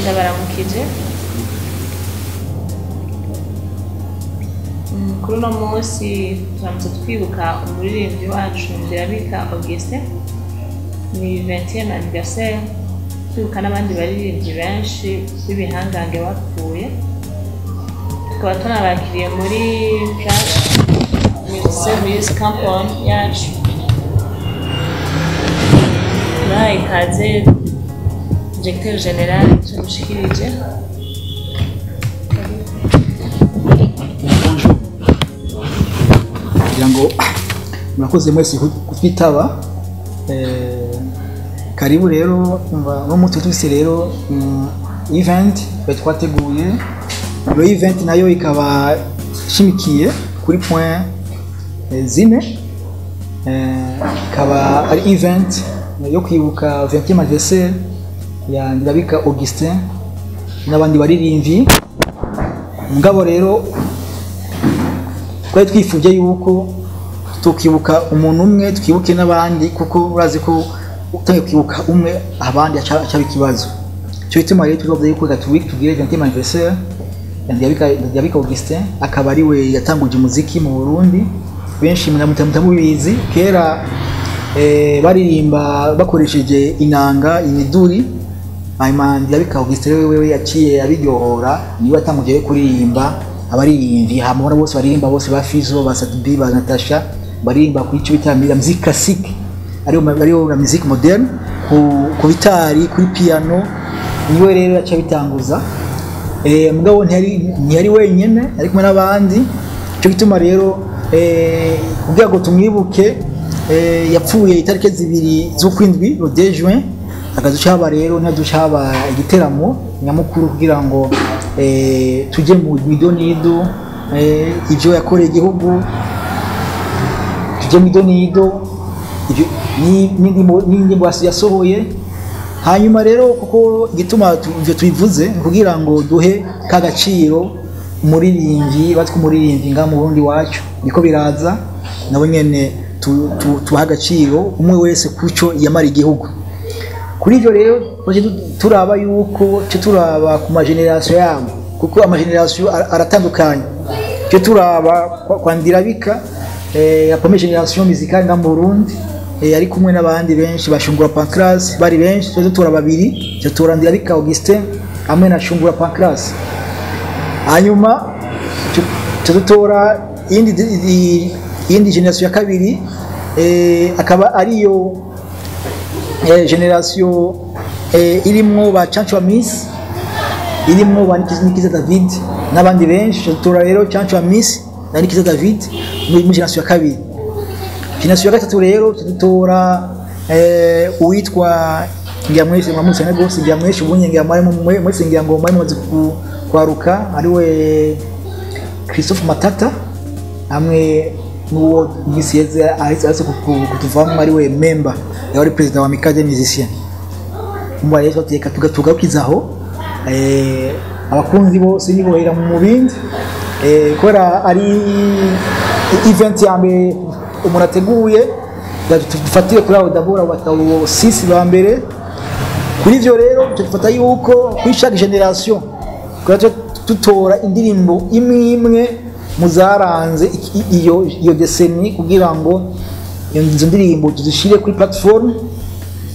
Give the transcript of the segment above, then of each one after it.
ndabaramukije kuri uno munsi turamutse twibuka umuririmbyi wacu Ndirabika Augustin ni 20e anniversaire twibuka n'abandi baririmbyi benshi b'ibihangange bapfuye tukaba tunabakiriye muri Flash Service Campaign yacu ikaze Directeur General Tumushikirije. Yango murakoze mwese kutwitaba karibu rero no mutu twise rero event twateguye lo event nayo ikaba shimikiye kuri point zine ikaba ari event yo kwibuka 20e anniversaire ya Ndirabika Augustin n'abandi baririmbyi mugabo rero twari twifuje yuko tukibuka umuntu umwe twibuke n'abandi kuko urazi ko utaye kwibuka umwe abandi acha ikibazo cyo bituma rero tuvuze yuko tugire 20e anniversaire ya Ndirabika Augustin akaba ari we yatanguje umuziki mu Burundi benshi mutamubizi kera baririmba bakoresheje inanga imiduri Ndirabika Augustin wewe yaciye abiryohora niwe atanguje kuririmba abaririmbyi hamwe bose baririmba bose ba Fizo ba Sadbi ba Natasha baririmba ku icyo bitamira musique classique ariyo na musique moderne ku bitari kuri piano niwe rero yaciye bitanguza mugabo ntiyari wenyene ari kumwe n'abandi cyo bituma rero kugira ngo tumwibuke yapfuye itariki 2 z'ukwindwi le 2 juin akazucaba rero ntaducaba igiteramo nyamukuru kugira ngo tuje mu midonido ivyo yakoreye igihugu tuje mu midonido n'indimbo yasohoye hanyuma rero kuko igituma ivyo tubivuze kugira ngo duhe kagaciro umuririmbyi batwe umuririmbyi nga mu Burundi wacu niko biraza nabo nyene tuha agaciro umwe wese kuco yamara igihugu kuri ivyo rero turaba yuko turaba ku mageneration yabo kuko amageneration aratandukanye cyo turaba kwa Ndirabika ya première génération musicale nga mu Burundi yari kumwe n'abandi benshi bashungura Pancras bari benshi cyo turaba babiri cyo tura Ndirabika Augustin amwe na shungura Pancras hanyuma cyo tura indi generation ya kabiri akaba ariyo generation irimwo ba Chancho Miss irimwo ba Nikiza David n'abandi benshi tura rero Chancho Miss na Nikiza David muri generation ya kabiri generation ya gatatu rero tutora uitwa Ngiamweshe mwamusane gose Ngiamweshe ubunye Ngiamweshe Ngiango mwamaze kwaruka ariwe Christophe Matata amwe nuwo misiyeze ahise kutuvamo ariwe member yari president wa Mikaje musicien umva rero tuteka tugakizaho abakunzi bose nibohera mu mubindi kora ari event yambe umuntu ateguye dufatire kuri abo dabura batawo 6 ba mbere kuri ivyo rero tufata yuko kuri chaque generation kora tutora indirimbo imwe muzaranze iyo deseni kugira ngo izo ndirimbo tuzishire kuri platform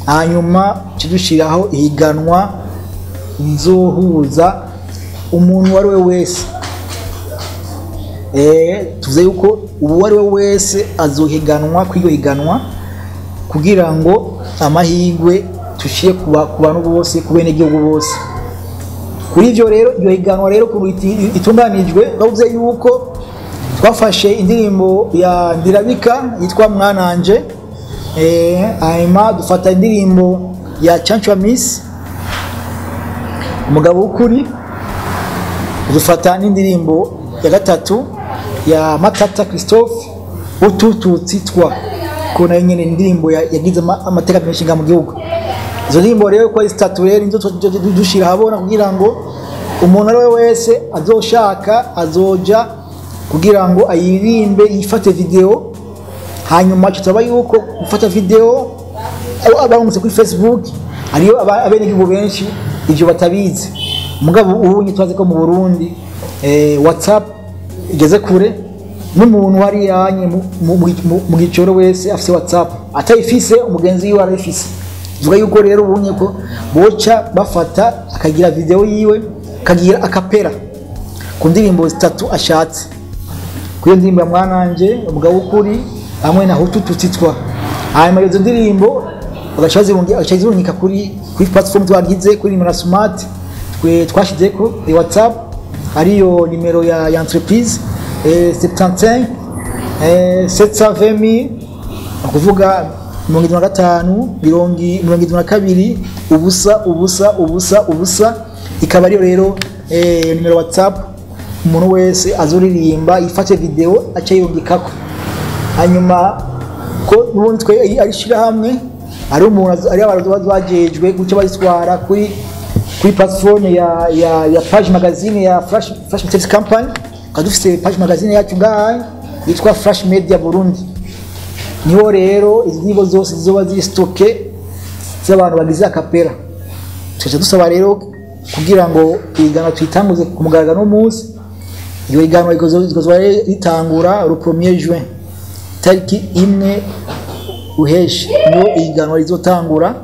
hanyuma tudushiraho ihiganwa nzohuza umuntu wari we wese tuze yuko ubu wari we wese azohiganwa kwihiganwa kugira ngo amahigwe tushire ku bantu bose ku bene gihugu bose kuri ivyo rero iyo higanwa rero ku itunganijwe bavuze yuko twafashe indirimbo ya Ndirabika yitwa Mwananje hanyuma dufata indirimbo ya Chancho Miss umugabo w'ukuri dufata n'indirimbo ya gatatu ya Matata Christophe utututsi twa kona nyene indirimbo yagize amateka menshi nga mu gihugu izo ndirimbo rero ko zitatu rero inzo dushira habona kugira ngo umuntu ari wese azoshaka azoja kugira ngo ayirimbe yifate video hanyuma tutaba yuko gufata video abamutse kuri Facebook ariyo abene gihugu benshi ivyo batabizi mugabo ubu twaze ko mu Burundi WhatsApp igeze kure n'umuntu wari yanye mu gicoro wese afise WhatsApp atayifise umugenzi yiwe arayifise vuga yuko rero ubunye ko boca bafata akagira video yiwe akagira akapera ku ndirimbo zitatu ashatse kuyo ndirimbo ya Mwananje umugabo ukuri hamwe na Hutu tutitwa hanyuma izo ndirimbo bagashazirungika kuri platform twagize kuri nimero smart twashizeko WhatsApp ariyo nimero ya entreprise 75 720 kuvuga 75 ubusa ikaba ariyo rero nimero WhatsApp umuntu wese azuririmba ifate video aca yongikako hanyuma ko nubundi twe arishira hamwe ari umuntu ari abantu bajejwe guca bazitwara kuri platform ya Page Magazine ya Flash Media Company kadufise Page Magazine yacu ngaha yitwa Flash Media Burundi niho rero izibo zose zizoba ziri stoke z'abantu bagize akapera cyo dusaba rero kugira ngo igana twitanguze ku mugaragaro n'umunsi iyo igano ikozwe ritangura le 1er juin tariki imwe uheshi no igano rizotangura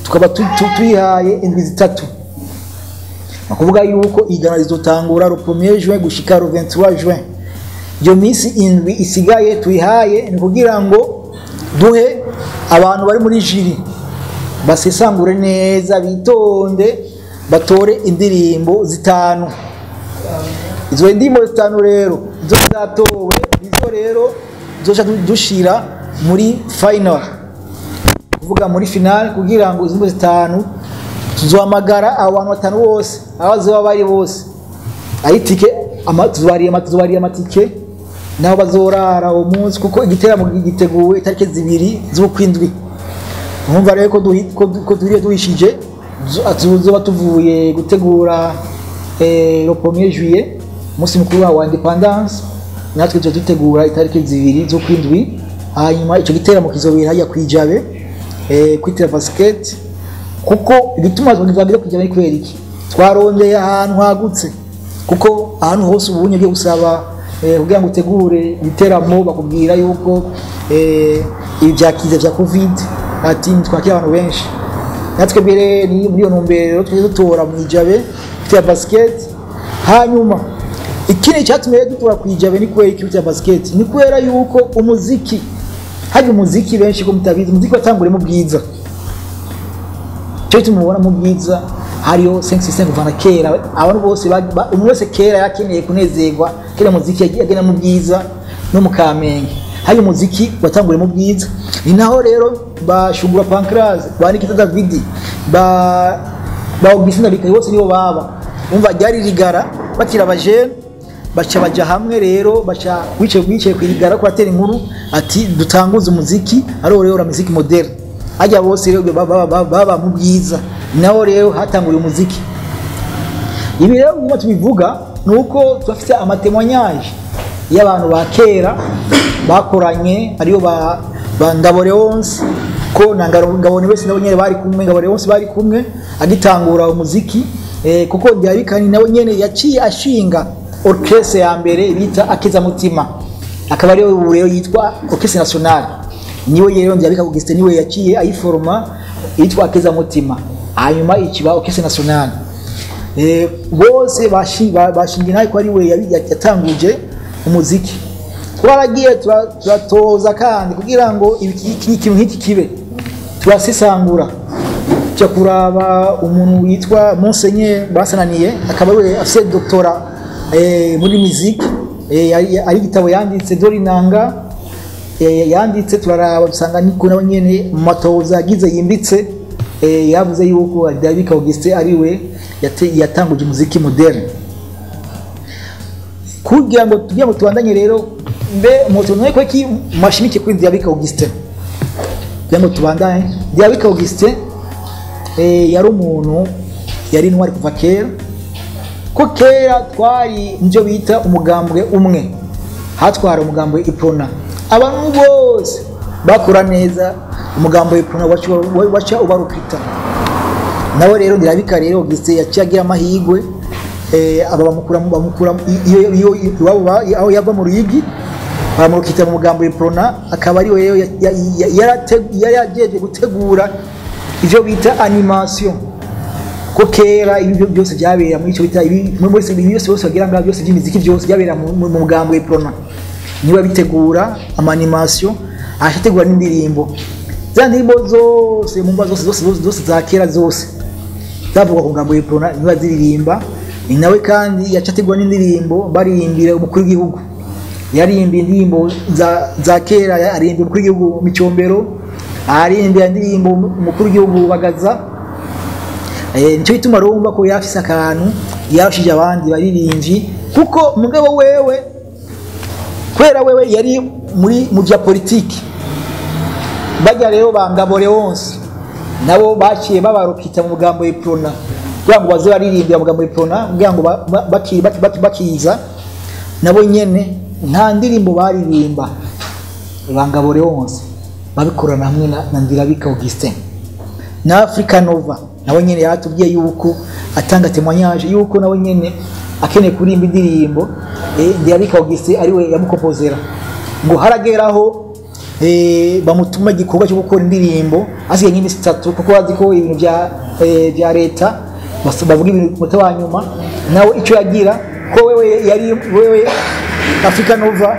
tukaba tuyihaye indwi zitatu akuvuga yuko igano rizotangura le 1er juin gushika le 23 juin iyo minsi indwi isigaye tuyihaye ni kugira ngo duhe abantu bari muri jiri basesangure neza bitonde batore indirimbo zitanu izo ndirimbo zitanu rero zo zatowe izo rero zoca dushira muri final kuvuga muri final kugira ngo izo zitanu tuzohamagara abantu batanu bose abazoba bari bose ayitike tuzobariye amatike nabo bazorara umunsi kuko igiteramo giteguwe itariki 2 z'ukwindwi umva rero ko duhishije tuzoba tuvuye gutegura le 1er juillet musi mukuru wa independence natwe tuje dutegura itariki 2 z'ukwindwi hanyuma ico giteramo kizobera hajya kwijabe kwitira basket kuko ibituma twagira kwijabe ni kweri iki twarondeye ahantu hagutse kuko ahantu hose ubunye byo gusaba kugira ngo utegure ibiteramo bakubwira yuko ibyakize vya covid ati twakira abantu benshi natwe bere ni muri yo ntumbero tuje dutora mu ijabe kwitira basket hanyuma ikindi cyatumye dutora kwijabe ni kweri kwitira basket ni kwera yuko umuziki haje umuziki benshi ko mutabizi umuziki watangure mu bwiza cyo tumubona mu bwiza hariyo 5 kuvana kera abantu bose umwese kera yakeneye kunezerwa kera muziki yagena mu bwiza no mu Kamenge hari umuziki watangure mu bwiza ni naho rero bashugura Pancras banikita David ba Augustin bikaye bose nibo baba umva ryari rigara batira abajene baja hamwe rero bacha wice kwirigara ko atera inkuru ati dutanguze umuziki ari rero ura muziki moderne ajya bose rero baba mu bwiza naho rero hatanguriye umuziki ibi rero niba tubivuga nuko twafite amatemonyage y'abantu ba kera bakoranye ariyo ba Ngaboreonse ko Ngabone wese nabo nyene bari kumwe Ngaboreonse bari kumwe agitangura umuziki kuko Ndiyabikani nawe nyene yaciye ashinga orchestre ya mbere bita Akeza Mutima akaba ariyo rero yitwa Orchestre Nationale niwe rero Ndiyabika Augustin niwe yaciye ayiforma yitwa Akeza Mutima hanyuma ikiba Orchestre Nationale bose bashingiye nayo ko ari we yatanguje umuziki twaragiye turatoza kandi kugira ngo ikintu nk'iki kibe turasesangura cyo kuraba umuntu witwa Monseigneur Basananiye akaba we afite doctorat muri musique ari gitabo yanditse Dorinanga yanditse turaraba usanga niko nawe nyene mu matoza agize yimbitse yavuze yuko Ndiyabika Augustin ari we yatanguje umuziki moderne kugira ngo tubandanye rero mbe umuntu nwe ko ki mashimike kuri Ndiyabika Augustin kugira ngo tubandanye Ndiyabika Augustin yari umuntu yari intwari kuva kera ko kera twari njo bita umugambwe umwe hatwara umugambwe Iprona abantu bose bakura neza umugambwe Iprona wacha ubarukita nawe rero ndirabika rero Augustin yaciye agira amahigwe aba bamukura iyo aho yava mu Ruyigi baramurukita mu mugambo w'iprona akaba ari we yarajeje gutegura ivyo bita animation ko kera ibyo byose byabera muri cyo bita muri byose bagira ngaho byose by'imiziki byose byabera mu mugambo w'iprona niwe bitegura amanimation ashategura n'indirimbo za ndirimbo zose mu mbazo zose za kera zose zavuga ku mugambo w'iprona niwe ziririmba ni nawe kandi yacategura n'indirimbo baririmbira umukuru w'igihugu yarimba indirimbo za kera yarimba umukuru w'igihugu Micombero arimba indirimbo umukuru w'igihugu Bagaza nicyo bituma rumva ko yafise akantu yarashije abandi baririmbyi kuko mugabo wewe kwera wewe yari mu bya politiki bajya rero bangabo Leonce nabo baciye babarukita mu mugambo w'iprona kugira ngo baze baririmbira mu mugambo w'iprona kugira ngo bakiza nabo nyene nta ndirimbo baririmba bangabo Leonce babikorana hamwe na Ndirabika Augustin na Africa Nova nawe nyene yaratubwiye yuko atanga témoignage yuko nawe nyene akeneye kurimba indirimbo Ndirabika Augustin ari we yamukompozera ngo harageraho bamutuma igikorwa cyo gukora indirimbo asigaye nk'imisi 3 kuko bazi ko ibintu bya leta bavuga ibintu mutawa nyuma nawe ico yagira ko wewe Africa Nova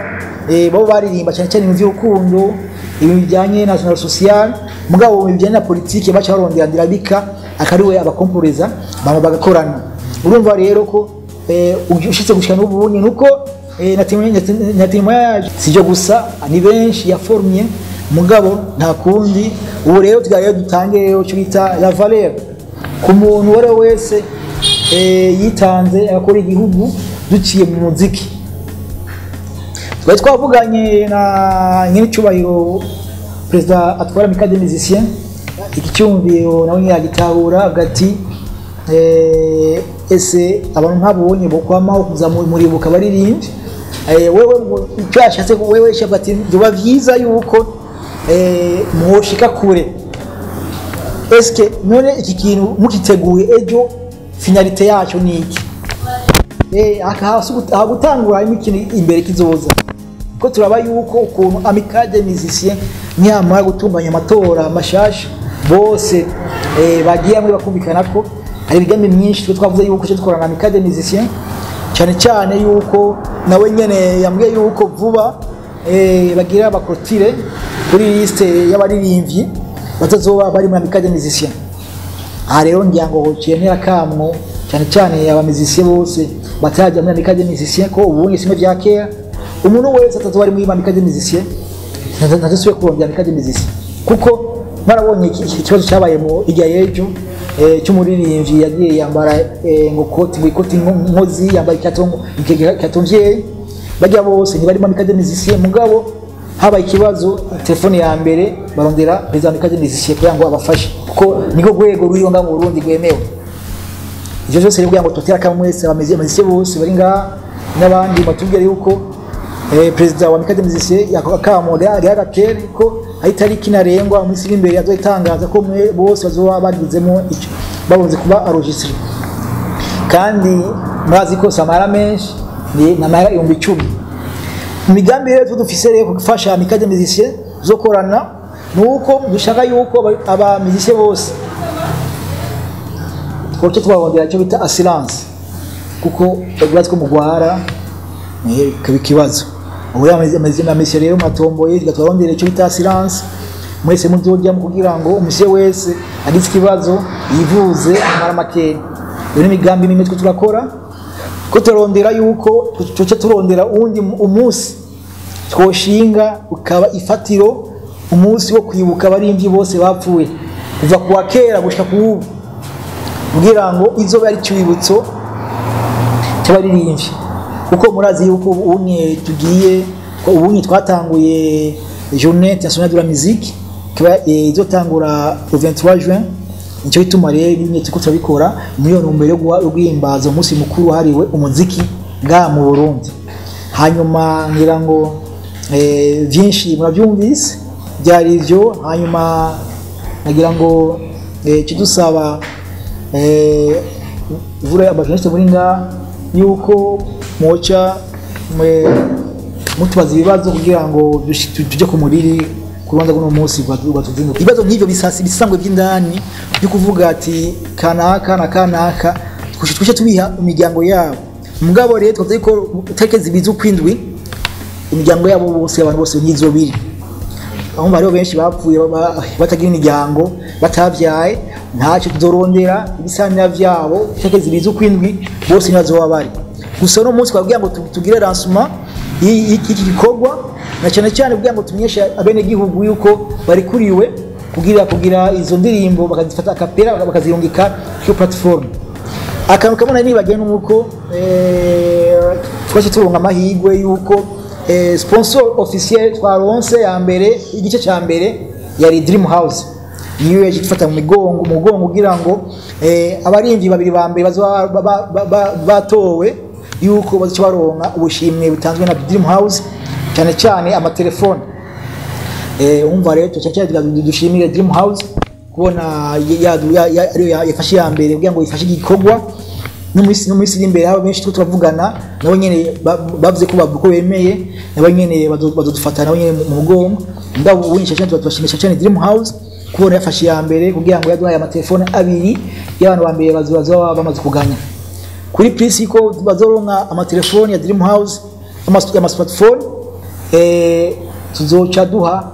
bo baririmba cyane cyane mu by'urukundo ibintu bijyanye na national social mugabo mu bijyanye na politike bacha barondera Ndirabika akari we abakomporeza bagakorana urumva rero ko ushitse gushika n'ubunye nuko na témoignage sijo gusa ni benshi yaformye mugabo nta kundi ubu rero tugaye dutange rero cyo bita la valeur ku muntu wari wese yitanze akora igihugu duciye mu muziki twari twavuganye na nyiricubahiro president atwara Amicale des Musiciens ikicyumviro nawe yagitahura agati ese abantu nkabonye bokwamaho kuza muri buka baririmbye wewe icyo ashatse wewe shabati duba vyiza yuko muhoshika kure eske none iki kintu mukiteguye ejo finalité yacu ni iki akahagutangura ikintu imbere kizoza ko turaba yuko ukuntu Amicale des Musiciens nyamara gutunganya amatora mashasha bose bagiye amwe bakumvikana ko ari ibigambi myinshi twavuze yuko cyo tkorana Amicale des Musiciens cyane cyane yuko nawe nyene yambwiye yuko vuba bagira abakrotire kuri liste y'abaririmbyi batazoba bari muri Amicale des Musiciens rero ngiyango cyentera kamwo cyane cyane aba musiciens bose batajya muri Amicale des Musiciens ko ubunye sime bya kera umuntu wese atazoba ari muri Amicale des Musiciens ntazasuye kurondera Amicale des Musiciens kuko marabonye ikibazo cyabaye mu ijya yejo cy'umuririmbyi yagiye yambara ngo koti nkozi yambaye katomvye bajya bose ntibari mu Amicale des Musiciens mugabo habaye ikibazo telefone ya mbere barondera president Amicale des Musiciens kugira ngo abafashe kuko niko gwego ruriho nga mu Burundi gwemewe ivyo byose rero ngo totera kamwese bameze musiciens bose bari nga n'abandi batubwira yuko president wa Amicale des Musiciens yakamode yagatere ko aitariki narengwa mu siri imbere yazoitangaza ko mwe bose bazoba bagizemo icyo babonze kuba enregistré kandi mwazi ko samara menshi ni namara 10,000 imigambi rero dufise rero gufasha Amicale des Musiciens zo korana nuko dushaka yuko aba musiciens bose ko twabondera cyo bita assurance kuko bagwaze ko mugwara kibazo ubu amazina meshe rero matomboye gatwarondere cyo bita assurance mwese muzojya kugira ngo umusye wese agize kibazo yivuze amara makene rero imigambi n'imitwe turakora ko turondera yuko cyo turondera undi umunsi twoshinga ukaba ifatiro umunsi wo kwibuka abarimvyi bose bapfuye kuva kuwa kera gushika kubu kugira ngo izobe ari cyibutso cy'abaririmbyi kuko murazi yuko ubunye tugiye ko ubunye twatanguye journée internationale de la musique kiba izotangura le 23 juin nicyo bituma rero nyine tuko turabikora muri ntumbero yo guhimbaza umunsi mukuru hariwe umuziki nga mu Burundi hanyuma ngira ngo byinshi murabyumvise byari ivyo hanyuma nagira ngo kidusaba vura abajournaliste muri nga yuko mocha mutubaza ibibazo kugira ngo tuje ku muriri kubanza kuno munsi batuzinduka ibibazo nk'ivyo bisangwe by'indani byo kuvuga ati kanaka twishye tubiha imiryango yabo mugabo rero twavuze ko tekezi bizu kwindwi imiryango yabo bose abantu bose nyizo biri aho bari benshi bapfuye batagira imiryango batavyaye ntacyo tuzorondera ibisanira vyabo tekezi bizu kwindwi bose nazo babari gusa no munsi twabwiye ngo tugire lancement iki gikorwa na cyane kugira ngo tumenyeshe abene gihugu yuko bari kuriwe kugira izo ndirimbo bakazifata akapera bakazirungika ku platform akantu kamwe nibagiye nuko twashe turonga amahigwe yuko sponsor officiel twaronse ya mbere igice cya mbere yari Dream House niyo yagifata mu mugongo kugira ngo abarimvyi babiri ba mbere batowe yuko bazobaronka ubushimwe butanzwe na Dream House cyane amatelefone umva rero dushimire Dream House kubona yafashe ya mbere kugira ngo ifashe igikorwa n'umwisi imbere abo benshi turavugana nabo nyene bavuze ko bemeye nabo nyene bazodufatana nabo nyene mu mugongo ndabo uwinisha cyane tubashimisha cyane Dream House kubona yafashe ya mbere kugira ngo yaduhaye amatelefone abiri y'abantu ba mbere bazoba bamaze kuganya kuri prisi ko bazoronka amatelefone ya Dream House ama smartphone tuzoca duha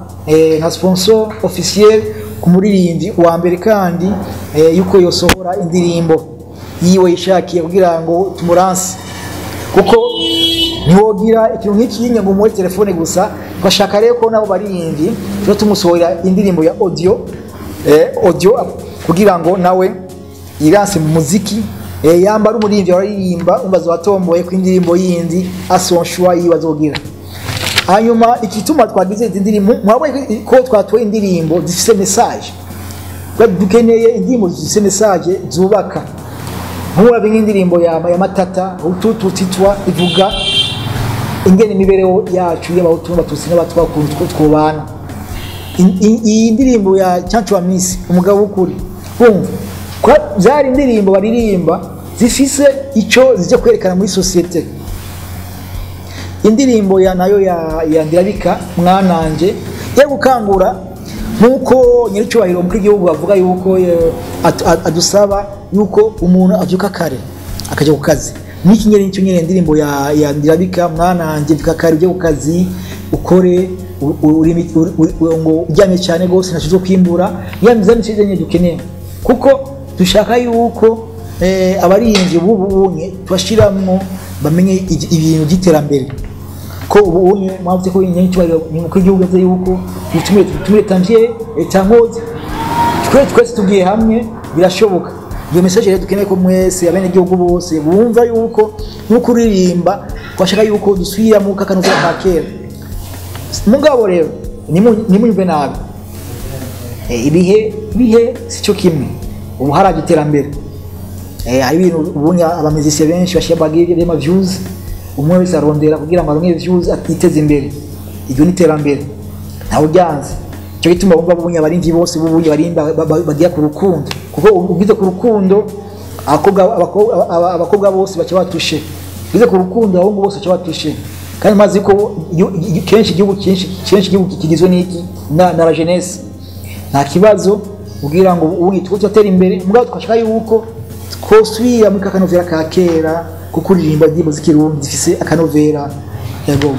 nka sponsor officiel ku muririmbyi wa mbere kandi yuko yosohora indirimbo yiwe yishakiye kugira ngo tumuranse kuko ntiwogira ikintu nk'iki ngo muri telefone gusa bashaka rero ko nabo baririmbyi cyo tumusohora indirimbo ya audio kugira ngo nawe iranse mu muziki yambara umuririmbyi waririmba umbazo watomboye ku indirimbo yindi asonshwa yibazogira hanyuma ikituma twagize indirimbo mwabonye ko twatoye indirimbo zifise message dukeneye indirimbo zifise message zubaka nk'ura b'indirimbo ya matata ututitwa ivuga ingene imibereho yacu y'abahutu n'abatutsi n'abatwakunze twobana iyi ndirimbo ya Cyancu wa Miss umugabo ukuri ko zari indirimbo baririmba zifise ico zije kwerekana muri societe indirimbo ya nayo ya Ndirabika mwananje ye gukangura nkuko nyiricubahiro mu gihugu bavuga yuko adusaba yuko umuntu avyuka kare akaje ku kazi niki nyere nicyo nyere indirimbo ya Ndirabika mwananje mvuka kare uje ku kazi ukore ngo ujyanye cyane gose nashizo kwimbura yamizani cyize nye dukeneye kuko dushaka yuko abarinzi bubunye twashiramwo bamenye ibintu by'iterambere ko ubunye mwavuze ko nyincyubahiro mu gihugu aze yuko utumire tangier etangoze twese tugiye hamwe birashoboka iyo message rero dukeneye ko mwese abene gihugu bose bumva yuko nuko uririmba twashaka yuko dusubira mu kakano ka kera mugabo rero nimunyumve nabi ibihe sico kimwe ubu haraje iterambere hari ibintu ubunya abamizisi benshi bashyabagire ma views umwe wese arondera kugira ngo aronke views atiteze imbere ibyo ni iterambere ntawe byanze cyo gituma bumva bubunya barinzi bose bubunya barimba bagiye ku rukundo kuko ugize ku rukundo abakobwa bose bace batushe ugize ku rukundo abahungu bose bace batushe kandi mazi ko kenshi igihugu kigizwe n'iki na la jeunesse nta kibazo kugira ngo ubu twatera imbere mugabo twashaka yuko twosubira muri kakanovera ka kera kuko uririmba indirimbo z'ikirundi zifise akanovera yego